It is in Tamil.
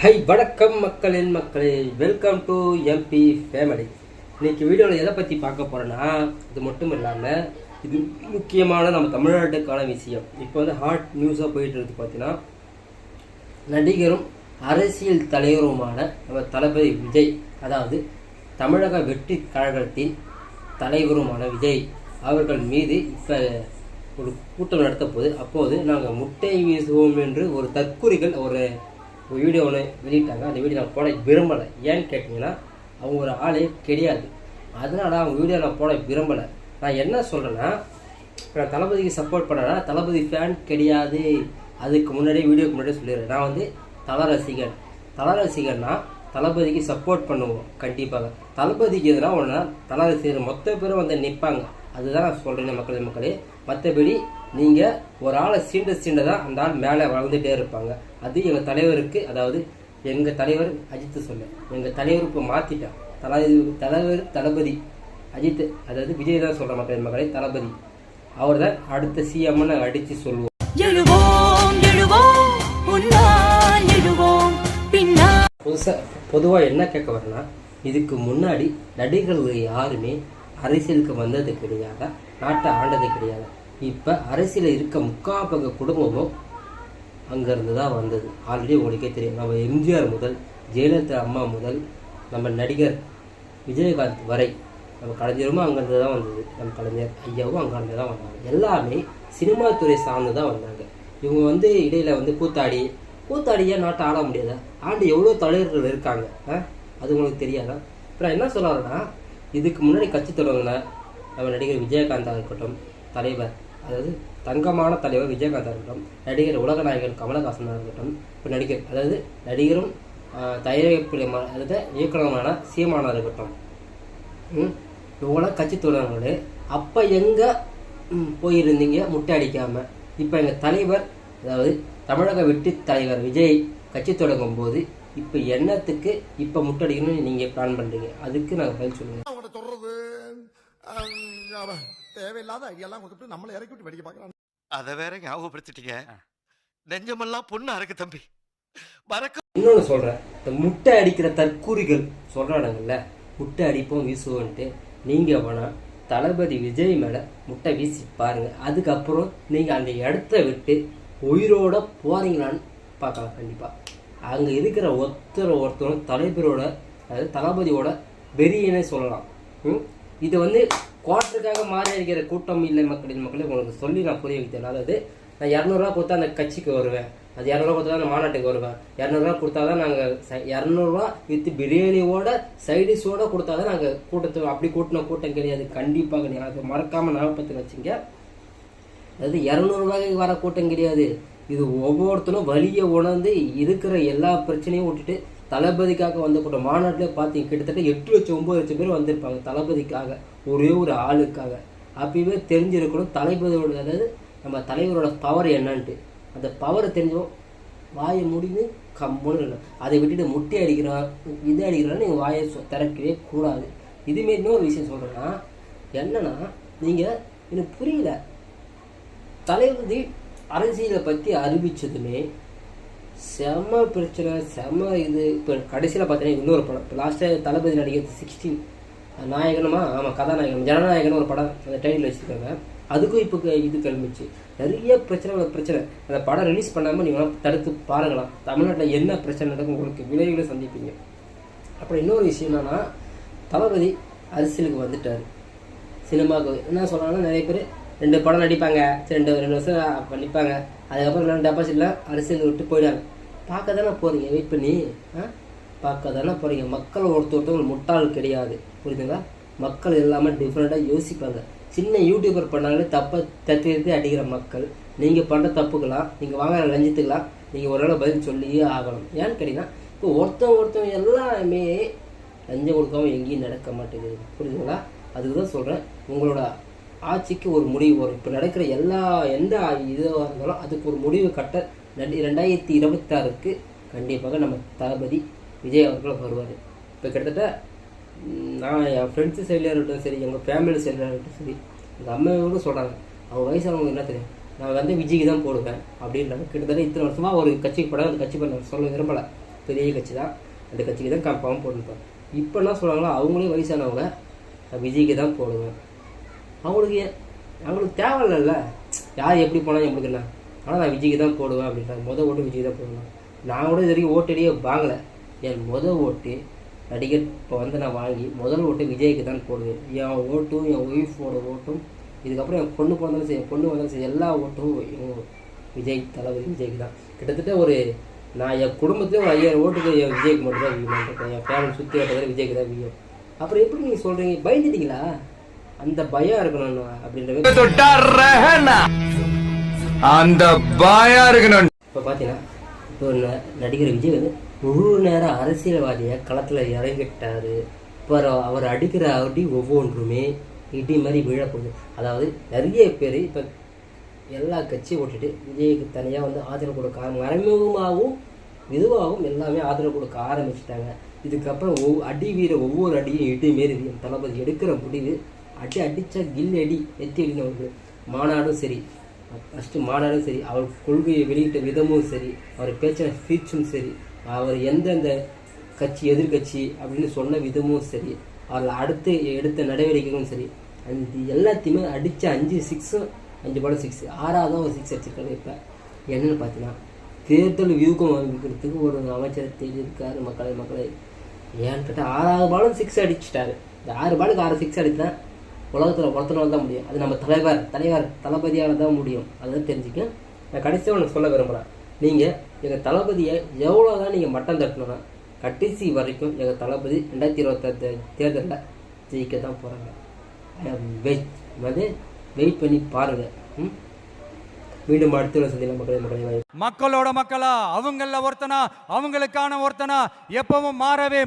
ஹை வணக்கம் மக்களே, வெல்கம் டு எம்பி ஃபேமிலி. இன்னைக்கு வீடியோவில் எதை பற்றி பார்க்க போகிறேன்னா, இது மட்டும் இல்லாமல் இது முக்கியமான நம்ம தமிழ்நாட்டுக்கான விஷயம். இப்போ வந்து ஹாட் நியூஸாக போயிட்டு இருக்கு. பார்த்தீங்கன்னா, நடிகரும் அரசியல் தலைவருமான நம்ம தளபதி விஜய், அதாவது தமிழக வெற்றி கழகத்தின் தலைவருமான விஜய் அவர்கள் மீது இப்போ ஒரு கூட்டம் நடத்த போது, அப்போது நாங்கள் முட்டை வீசுவோம் என்று ஒரு தற்குறிகள் ஒரு வீடியோ ஒன்று வெளியிட்டாங்க. அந்த வீடியோ நான் போட விரும்பலை. ஏன்னு கேட்டிங்கன்னா, அவங்க ஒரு ஆளே கிடையாது. அதனால் அவங்க வீடியோ நான் போட விரும்பலை. நான் என்ன சொல்கிறேன்னா, நான் தளபதிக்கு சப்போர்ட் பண்ணேன்னா தளபதி ஃபேன் கிடையாது. அதுக்கு முன்னாடியே வீடியோக்கு முன்னாடியே சொல்லிடுறேன். நான் வந்து தல ரசிகர்னா தளபதிக்கு சப்போர்ட் பண்ணுவோம் கண்டிப்பாக. தளபதிக்கு எதுனா ஒன்றா தல ரசிகர் மொத்த பேரும் வந்து நிற்பாங்க. அதுதான் நான் சொல்கிறேன் மக்களே. மற்றபடி நீங்கள் ஒரு ஆளை சீண்ட தான் அந்த ஆள் மேலே வளர்ந்துட்டே இருப்பாங்க. அது எங்கள் தலைவருக்கு, அதாவது எங்கள் தலைவர் அஜித் சொல்ல, எங்கள் தலைவர் இப்போ மாற்றிட்டான். தளபதி அஜித், அதாவது விஜய் தான் சொல்கிறேன் மக்களே. தளபதி அவர் தான் அடுத்த சிஎம்னு அடித்து சொல்லுவோம். பொதுவாக என்ன கேட்க வரேன்னா, இதுக்கு முன்னாடி நடிகர்கள் யாருமே அரசியலுக்கு வந்தது கிடையாது, நாட்டை ஆண்டது கிடையாது. இப்போ அரசியலில் இருக்க முக்கால் குடும்பமும் அங்கேருந்து தான் வந்தது. ஆல்ரெடி உங்களுக்கே தெரியும். நம்ம எம்ஜிஆர் முதல் ஜெயலலிதா அம்மா முதல் நம்ம நடிகர் விஜயகாந்த் வரை நம்ம கலைஞரும் அங்கேருந்து தான் வந்தது. நம்ம கலைஞர் ஐயாவும் அங்கேருந்து தான் வந்தாங்க. எல்லாமே சினிமா துறை சார்ந்து தான் வந்தாங்க. இவங்க வந்து இடையில வந்து கூத்தாடியே நாட்டை ஆட முடியாதா? ஆண்டு எவ்வளோ தலைவர்கள் இருக்காங்க, அது உங்களுக்கு தெரியாதா? அப்புறம் என்ன சொல்கிறாருன்னா, இதுக்கு முன்னாடி கட்சி தொடங்கின நம்ம நடிகர் விஜயகாந்தாக இருக்கட்டும், தலைவர் அதாவது தங்கமான தலைவர் விஜயகாந்தாக இருக்கட்டும், நடிகர் உலகநாயகன் கமலஹாசனாக இருக்கட்டும், இப்போ நடிகர் அதாவது நடிகரும் தயாரிப்பு அதாவது இயக்குனருமான சீமானாக இருக்கட்டும், இவங்களாம் கட்சி தொடங்கினே அப்போ எங்கே போயிருந்தீங்க முட்டை அடிக்காமல்? இப்போ எங்கள் தலைவர், அதாவது தமிழக வெற்றி தலைவர் விஜய் கட்சி தொடங்கும் போது இப்போ என்னத்துக்கு இப்போ முட்டடிக்கணும்னு நீங்கள் பிளான் பண்ணுறீங்க? அதுக்கு நாங்கள் பதில் சொல்லுங்கள். தேவையில்லாத ஐடியாலாம் கொடுத்துட்டு நம்மளை இறக்கி விட்டு வெடிக்க பார்க்குறாங்க. அதை வேற ஞாபகப்படுத்திட்டீங்க. நெஞ்சமெல்லாம் பொண்ணு அறக்கு தம்பி. இன்னொன்று சொல்கிறேன், இந்த முட்டை அடிக்கிற தற்கூறிகள் சொல்கிறானுங்கல்ல, முட்டை அடிப்போம் வீசுவோன்ட்டு, நீங்கள் வேணால் தளபதி விஜய் மேலே முட்டை வீசி பாருங்கள். அதுக்கப்புறம் நீங்கள் அந்த இடத்த விட்டு உயிரோட போகிறீங்களான்னு பார்க்கலாம். கண்டிப்பாக அங்கே இருக்கிற ஒருத்தரும் தலைவரோட, அதாவது தளபதியோட வெறியனே சொல்லலாம். இது வந்து குவார்ட்டருக்காக மாறி அடிக்கிற கூட்டம் இல்லை மக்களே. உங்களுக்கு சொல்லி நான் புரிய வைத்தேன். அதாவது நான் 200 கொடுத்தா அந்த கட்சிக்கு வருவேன், அது 200 கொடுத்தா அந்த மாநாட்டுக்கு வருவேன், 200 கொடுத்தா தான் நாங்கள் 200 வித் பிரியாணியோட சைடிஷோட கொடுத்தா தான் நாங்கள் கூட்டத்தை அப்படி கூட்டம் கிடையாது. கண்டிப்பாக கிடையாது. அதை மறக்காமல் ஞாபகத்தில் வச்சுங்க. அதாவது 200 வர கூட்டம் கிடையாது. இது ஒவ்வொருத்தரும் வலியை உணர்ந்து இருக்கிற எல்லா பிரச்சனையும் விட்டுட்டு தளபதிக்காக வந்த கூட்டம். மாநாட்டிலே பார்த்தீங்க, கிட்டத்தட்ட 8 லட்சம் 9 லட்சம் பேர் வந்திருப்பாங்க தளபதிக்காக, ஒரே ஒரு ஆளுக்காக. அப்பவே தெரிஞ்சிருக்கணும் தளபதியோட, அதாவது நம்ம தலைவரோட பவர் என்னன்ட்டு. அந்த பவரை தெரிஞ்சோம் வாயை முடிந்து கம்முன்னு இல்லை. அதை விட்டுட்டு முட்டை அடிக்கிறான் இது அடிக்கிறான்னு நீங்கள் வாயை திறக்கவே கூடாது. இதுமாரி இன்னொரு விஷயம் சொல்கிறேன்னா, என்னன்னா, நீங்கள் எனக்கு புரியல, தளபதி அரசியலை பற்றி அறிவிச்சதுமே செம்ம பிரச்சனை, செம்ம இது. இப்போ கடைசியில் பார்த்தீங்கன்னா இன்னொரு படம், இப்போ லாஸ்ட்டாக தளபதி நடிகர் 16 நாயகனுமா, ஆமாம் கதாநாயகன் ஜனநாயகன் ஒரு படம் அந்த டைட்டில் வச்சுருக்காங்க. அதுக்கும் இப்போ இது கிளம்பிச்சு. நிறைய பிரச்சனை. அந்த படம் ரிலீஸ் பண்ணாமல் நீங்களாம் தடுத்து பாருங்களாம். தமிழ்நாட்டில் என்ன பிரச்சனை நடக்கும், உங்களுக்கு விளைவுகளை சந்திப்பீங்க. அப்புறம் இன்னொரு விஷயம் என்னன்னா, தளபதி அரசியலுக்கு வந்துட்டார். சினிமாவுக்கு என்ன சொல்கிறாங்கன்னா, நிறைய பேர் 2 படம் நடிப்பாங்க, 2 வருஷம் நிற்பாங்க, அதுக்கப்புறம் 2 டெபாசிட்லாம் அரசியல் விட்டு போயிடாங்க. பார்க்க தானே போகிறீங்க, வெயிட் பண்ணி பார்க்க தானே போகிறீங்க. மக்கள் ஒருத்தவங்க முட்டாள் கிடையாது, புரியுதுங்களா? மக்கள் எல்லாமே டிஃப்ரெண்ட்டாக யோசிப்பாங்க. சின்ன யூடியூபர் பண்ணாலே தப்பை தட்டி அடிக்கிற மக்கள், நீங்கள் பண்ணுற தப்புக்கலாம், நீங்கள் வாங்குற லஞ்சத்துக்கலாம் நீங்கள் ஒரு நாள் பதில் சொல்லியே ஆகணும். ஏன்னு கேட்டிங்கன்னா, இப்போ ஒருத்தவங்க எல்லாமே லஞ்சம் கொடுக்காம எங்கேயும் நடக்க மாட்டேங்குது, புரியுதுங்களா? அதுக்கு தான் சொல்கிறேன், உங்களோட ஆட்சிக்கு ஒரு முடிவு வரும். இப்போ நடக்கிற எந்த இதுவாக இருந்தாலும் அதுக்கு ஒரு முடிவு கட்ட 2026க்கு கண்டிப்பாக நம்ம தளபதி விஜய் அவர்கள் வருவார். இப்போ கிட்டத்தட்ட நான் என் ஃப்ரெண்ட்ஸு சைடில் இருக்கட்டும் சரி, எங்கள் ஃபேமிலி சைடில் இருக்கட்டும் சரி, எங்கள் அம்மாவோட சொல்கிறாங்க, அவங்க வயசானவங்க என்ன தெரியும், நான் வந்து விஜய்க்கு தான் போடுவேன் அப்படின்றாங்க. கிட்டத்தட்ட இத்தனை வருஷமாக ஒரு கட்சிக்கு போட அந்த கட்சி பண்ண சொல்ல விரும்பலை. பெரிய கட்சி தான், அந்த கட்சிக்கு தான் கன்ஃபார்ம் போட்டுருப்பேன். இப்போ என்ன சொல்கிறாங்களோ அவங்களே வயசானவங்க நான் விஜய்க்கு தான் போடுவேன். அவங்களுக்கு தேவையில்லைல்ல, யார் எப்படி போனால் நம்மளுக்கு என்ன, ஆனால் நான் விஜய்க்கு தான் போடுவேன் அப்படின்றாங்க. ஓட்டு விஜய்க்கு தான் போடுவேன். நான் கூட இது வரைக்கும் ஓட்டடியே வாங்கலை. என் ஓட்டு நடிகர் இப்போ வந்து நான் வாங்கி முதல் ஓட்டு விஜய்க்கு தான் போடுவேன். என் ஓட்டும் என் ஒய்ஃபோட ஓட்டும் இதுக்கப்புறம் என் பொண்ணு பிறந்தாலும் சரி, என் பொண்ணு வந்தாலும் சரி, எல்லா ஓட்டும் விஜய் தளபதி விஜய்க்கு தான். கிட்டத்தட்ட நான் என் குடும்பத்திலே ஒரு 5000 ஓட்டுக்கு என் விஜய்க்கு மட்டும் தான் வீமாட்டேன். என் ஃபேமிலி சுற்றி வட்டத்தில் விஜய்க்கு தான் வீயும். அப்புறம் எப்படி நீங்கள் சொல்கிறீங்க, பயந்துட்டீங்களா? அந்த பயம் இருக்கணும் அப்படின்ற அந்த பயம் இருக்கணும். இப்போ பார்த்தீங்கன்னா இப்போ நடிகர் விஜய் வந்து முழு நேரம் அரசியல்வாதியை களத்தில் இறங்கிட்டாரு. இப்போ அவர் அடிக்கிற அடி ஒவ்வொன்றுமே இடி மாதிரி விழப்போகுது. அதாவது நிறைய பேர் இப்போ எல்லா கட்சியும் ஓட்டுட்டு விஜய்க்கு தனியாக வந்து ஆதரவு கொடுக்க மறைமுகமாகவும் இதுவாகவும் எல்லாமே ஆதரவு கொடுக்க ஆரம்பிச்சிட்டாங்க. இதுக்கப்புறம் ஒவ்வொரு அடியும் இடி மாரி தளபதி எடுக்கிற முடிவு அடித்தா கில் அடி எத்தி அடின்னு அவருக்கு. மாநாடும் சரி, ஃபஸ்ட்டு மாநாடும் சரி, அவர் கொள்கையை வெளியிட்ட விதமும் சரி, அவர் பேச்சின ஸ்பீச்சும் சரி, அவர் எந்தெந்த கட்சி எதிர்கட்சி அப்படின்னு சொன்ன விதமும் சரி, அவர்கள் அடுத்து எடுத்த நடவடிக்கைகளும் சரி, அந்த எல்லாத்தையுமே அடித்த 5 6 5 பாலும் 6, 6வது ஒரு 6 அடிச்சிருக்காரு. இப்போ என்னென்னு பார்த்தீங்கன்னா தேர்தல் வியூகம் அமைக்கிறதுக்கு ஒரு அமைச்சர் தெரிஞ்சிருக்காரு. மக்களை ஏன்னு கேட்டால் 6வது பாலும் 6 அடிச்சிட்டாரு. இந்த 6 பாலுக்கு 6 6 அடித்தா உலகத்தில் ஒருத்தனால தான் முடியும். அது நம்ம தலைவர் தளபதியால் தான் முடியும். அதை தெரிஞ்சுக்க நான் கடைசியாக ஒன்று சொல்ல விரும்புகிறேன். நீங்கள் எங்கள் தளபதியை எவ்வளோ தான் நீங்கள் மட்டம் தட்டணும்னா கடைசி வரைக்கும் எங்கள் தளபதி 2026 தேர்தலில் ஜெயிக்க தான் போகிறாங்க. வெயிட் பண்ணி பாருங்கள். மீண்டும் அடுத்த சந்திக்கலாம். மக்களோட மக்களா, அவங்கள ஒருத்தனா, அவங்களுக்கான ஒருத்தனா எப்பவும் மாறவே